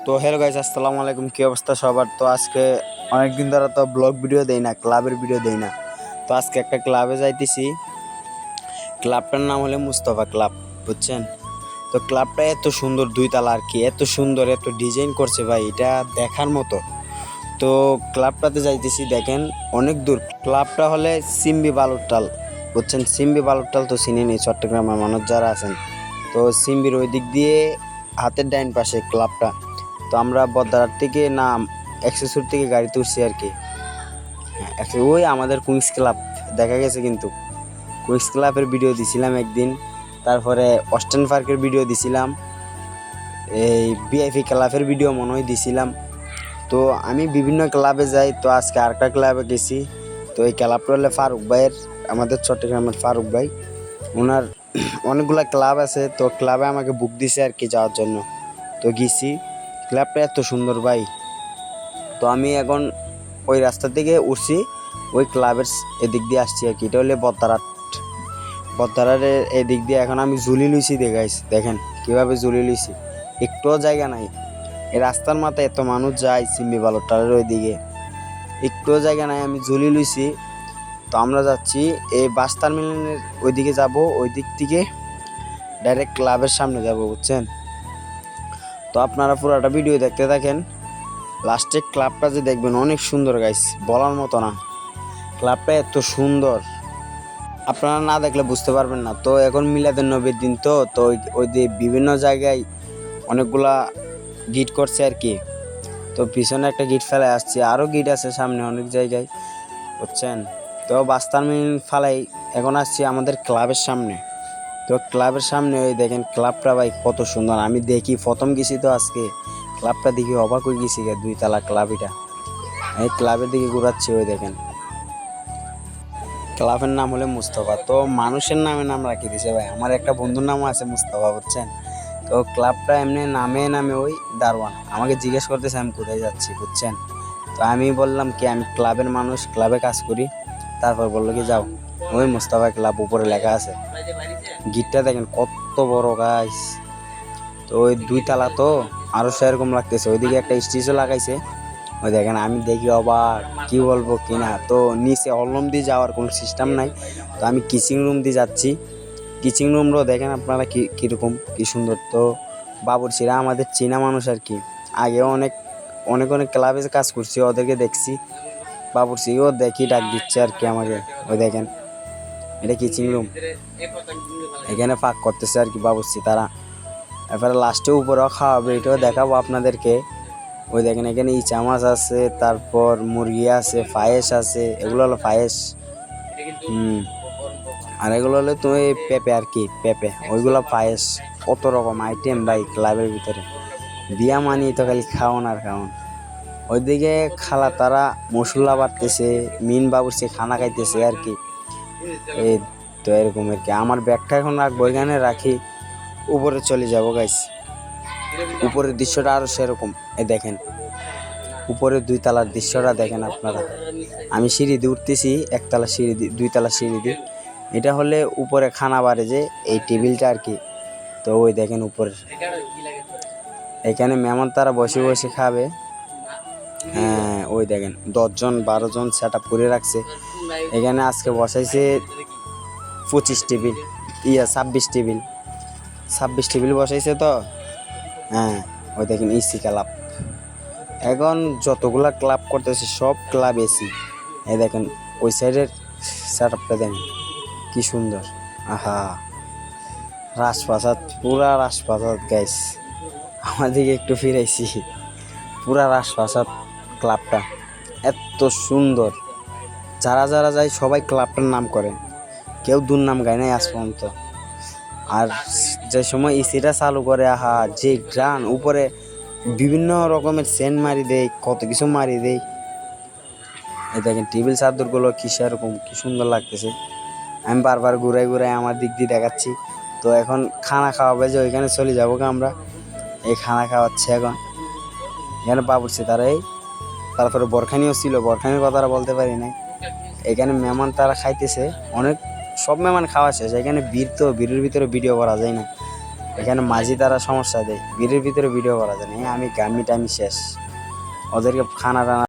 তো hello guys, আসসালামু আলাইকুম। কি অবস্থা সবার? তো আজকে অনেকদিন ধরে তো ব্লগ ভিডিও দেই না, ক্লাবের ভিডিও দেই না। তো আজকে একটা ক্লাবে যাইতেছি। ক্লাবটার নাম হলো মুস্তফা ক্লাব, বুঝছেন? তো ক্লাবটা এত সুন্দর, 2 তলা আর কি, এত সুন্দর, এত ডিজাইন করছে ভাই, এটা দেখার মতো। তো ক্লাবটাতে যাইতেছি, দেখেন অনেক দূর। ক্লাবটা হলে সিম্বি বালুরটাল, বুঝছেন? সিম্বি বালুরটাল তো চিনেনি চট্টগ্রামের মানুষ যারা আছেন। তো সিম্বির ওই দিক দিয়ে হাতের ডাইন পাশে ক্লাবটা। তো আমরা বদ্দারহাট থেকে না অ্যাক্সেসর থেকে গাড়িতে উঠছি আর কি। ওই আমাদের কুইন্স ক্লাব দেখা গেছে, কিন্তু কুইন্স ক্লাবের ভিডিও দিছিলাম একদিন, তারপরে অস্টেন পার্কের ভিডিও দিছিলাম, এই বিআইপি ক্লাবের ভিডিও মনে হয় দিছিলাম। তো আমি বিভিন্ন ক্লাবে যাই, তো আজকে আরেকটা ক্লাবে গেছি। তো এই ক্লাবটা হলে ফারুক ভাইয়ের, আমাদের চট্টগ্রামের ফারুক ভাই, ওনার অনেকগুলা ক্লাব আছে। তো ক্লাবে আমাকে বুক দিছে আর কি যাওয়ার জন্য। তো গেছি, ক্লাবটা এত সুন্দর ভাই। তো আমি এখন ওই রাস্তা থেকে উঠছি, ওই ক্লাবের এদিক দিয়ে আসছি আর কি। এটা হলে বদ্দারাটের এদিক দিয়ে এখন আমি ঝুলি লুইছি, দেখেন কীভাবে ঝুলি লুইছি, একটুও জায়গা নাই। এই রাস্তার মাথায় এত মানুষ যায় সিম্বি বালুরটালের ওই দিকে, একটুও জায়গা নাই, আমি ঝুলি লুইছি। তো আমরা যাচ্ছি এই বাস টার্মিনালের ওই দিকে যাবো, ওই দিক থেকে ডাইরেক্ট ক্লাবের সামনে যাব, বুঝছেন? তো আপনারা পুরোটা ভিডিও দেখতে থাকেন, লাস্টে ক্লাবটা যে দেখবেন অনেক সুন্দর গাইস, বলার মতো না। ক্লাবটা এত সুন্দর, আপনারা না দেখলে বুঝতে পারবেন না। তো এখন মিলাদুন নবীর দিন, তো তো ওই যে বিভিন্ন জায়গায় অনেকগুলা গিট করছে আর কি। তো পিছনে একটা গিট ফেলে আসছে, আরও গিট আছে সামনে অনেক জায়গায়, বুঝছেন? তো বাস টার্মিনাল ফালাই এখন আসছি আমাদের ক্লাবের সামনে। তো ক্লাবের সামনে ওই দেখেন ক্লাবটা ভাই কত সুন্দর। আমি দেখি প্রথম গেছি তো আজকে, ক্লাবটা দেখি অবাক হয়ে গেছি, 2 তলা ক্লাব। এটা এই ক্লাবের দিকে ঘুরাচ্ছি, ওই দেখেন ক্লাবের নাম হলো মুস্তফা। তো মানুষের নামে নাম রাখি দিছে ভাই, আমার একটা বন্ধুর নামও আছে মুস্তফা, বুঝছেন? তো ক্লাবটা এমনি নামে নামে ওই দারোয়ান আমাকে জিজ্ঞেস করতেছে আমি কোথায় যাচ্ছি, বুঝছেন? তো আমি বললাম কি আমি ক্লাবের মানুষ, ক্লাবে কাজ করি। তারপর বললো কি যাও, ওই মুস্তফা ক্লাব উপরে লেখা আছে। গিটটা দেখেন কত বড় গাইস। তো ওই 2 তলা তো আরো সেরকম লাগতেছে, ওইদিকে একটা স্টেজও লাগাইছে, ওই দেখেন। আমি দেখি অবাক, কি বলবো কিনা। তো নিচে হলরুম দিয়ে যাওয়ার কোনো সিস্টেম নাই, তো আমি কিচিং রুম দিয়ে যাচ্ছি। কিচিং রুমটাও দেখেন আপনারা কীরকম, কি সুন্দর। তো বাবুর্চিরা আমাদের চীনা মানুষ আর কি, আগেও অনেক অনেক অনেক ক্লাবে কাজ করছি, ওদেরকে দেখছি। বাবুর্চিও দেখি ডাক দিচ্ছে আর কি আমাকে, ওই দেখেন এটা কিচিং রুম, এখানে পাক করতেছে আর কি বাবুর্চি তারা। এরপরে লাস্টে উপরেও খাওয়াবে, এটাও দেখাবো আপনাদেরকে। ওই দেখেন এখানে ইচা মাছ আছে, তারপর মুরগি আছে, পায়েস আছে, এগুলো হলো পায়েস। আর এগুলো হলো তো এই পেঁপে আর কি, পেঁপে, ওইগুলো পায়েস। কত রকম আইটেম ভাই ক্লাবের ভিতরে, বিয়া মানি তো খালি খাওয়ান আর খাওয়ান। ওইদিকে খালা তারা মশলা বাড়তেছে, মিন বাবুর্চি খানা খাইতেছে আর কি। এই তো এরকম আর কি। আমার ব্যাগটা এখন রাখবো এখানে, রাখি উপরে চলে যাবো গাইস। উপরের দৃশ্যটা আরো সেরকম, এই দেখেন উপরে 2 তলার দৃশ্যটা দেখেন আপনারা। আমি সিঁড়ি দিয়ে উঠতেছি, 1 তলা সিঁড়ি দিয়ে, 2 তলা সিঁড়ি দিয়ে। এটা হলে উপরে খানা বাড়ে যে এই টেবিলটা আর কি। তো ওই দেখেন উপরে এখানে মেহমান তারা বসে বসে খাবে। হ্যাঁ ওই দেখেন 10 জন 12 জন সেট আপ করে রাখছে এখানে। আজকে বসাইছে 25 টেবিল, 26 টেবিল, 26 টেবিল বসাইছে তো। হ্যাঁ ওই দেখেন ইসি ক্লাব, এখন যতগুলা ক্লাব করতেছে সব ক্লাব এসি। এই দেখেন ওই সাইডের সেট আপটা দেখেন কি সুন্দর। আহা, রাজপ্রাসাদ, পুরা রাজপ্রাসাদ গাইস। আমাদেরকে একটু ফিরাইছি, পুরা রাজপ্রাসাদ ক্লাবটা এত সুন্দর। যারা যারা যায় সবাই ক্লাবটার নাম করে, কেউ দুর্নাম গায় নাই আজ পর্যন্ত। আর যে সময় এসিটা চালু করে, আহা যে গ্রান, উপরে বিভিন্ন রকমের সেন্ট মারি দেয়, কত কিছু মারি দেয়। এই দেখেন টেবিল চাদরগুলো কি সেরকম, কি সুন্দর লাগতেছে। আমি বারবার ঘুরাই ঘুরাই আমার দিক দিয়ে দেখাচ্ছি। তো এখন খানা খাওয়াবে যে ওইখানে চলে যাবো আমরা। এই খানা খাওয়াচ্ছে এখন এখানে বাবুর্চি তারাই। তারপরে বরখানিও ছিল, বরখানির কথাটা বলতে পারি নাই। এখানে মেহমান তারা খাইতেছে, অনেক সব মেহমান খাওয়া শেষ। এখানে ভিড়, তো ভিড়ের ভিতরে ভিডিও করা যায় না। এখানে মাঝি তারা সমস্যা দেয়, ভিড়ের ভিতরে ভিডিও করা যায় না। আমি গামি টামি শেষ, ওদেরকে খানা টানা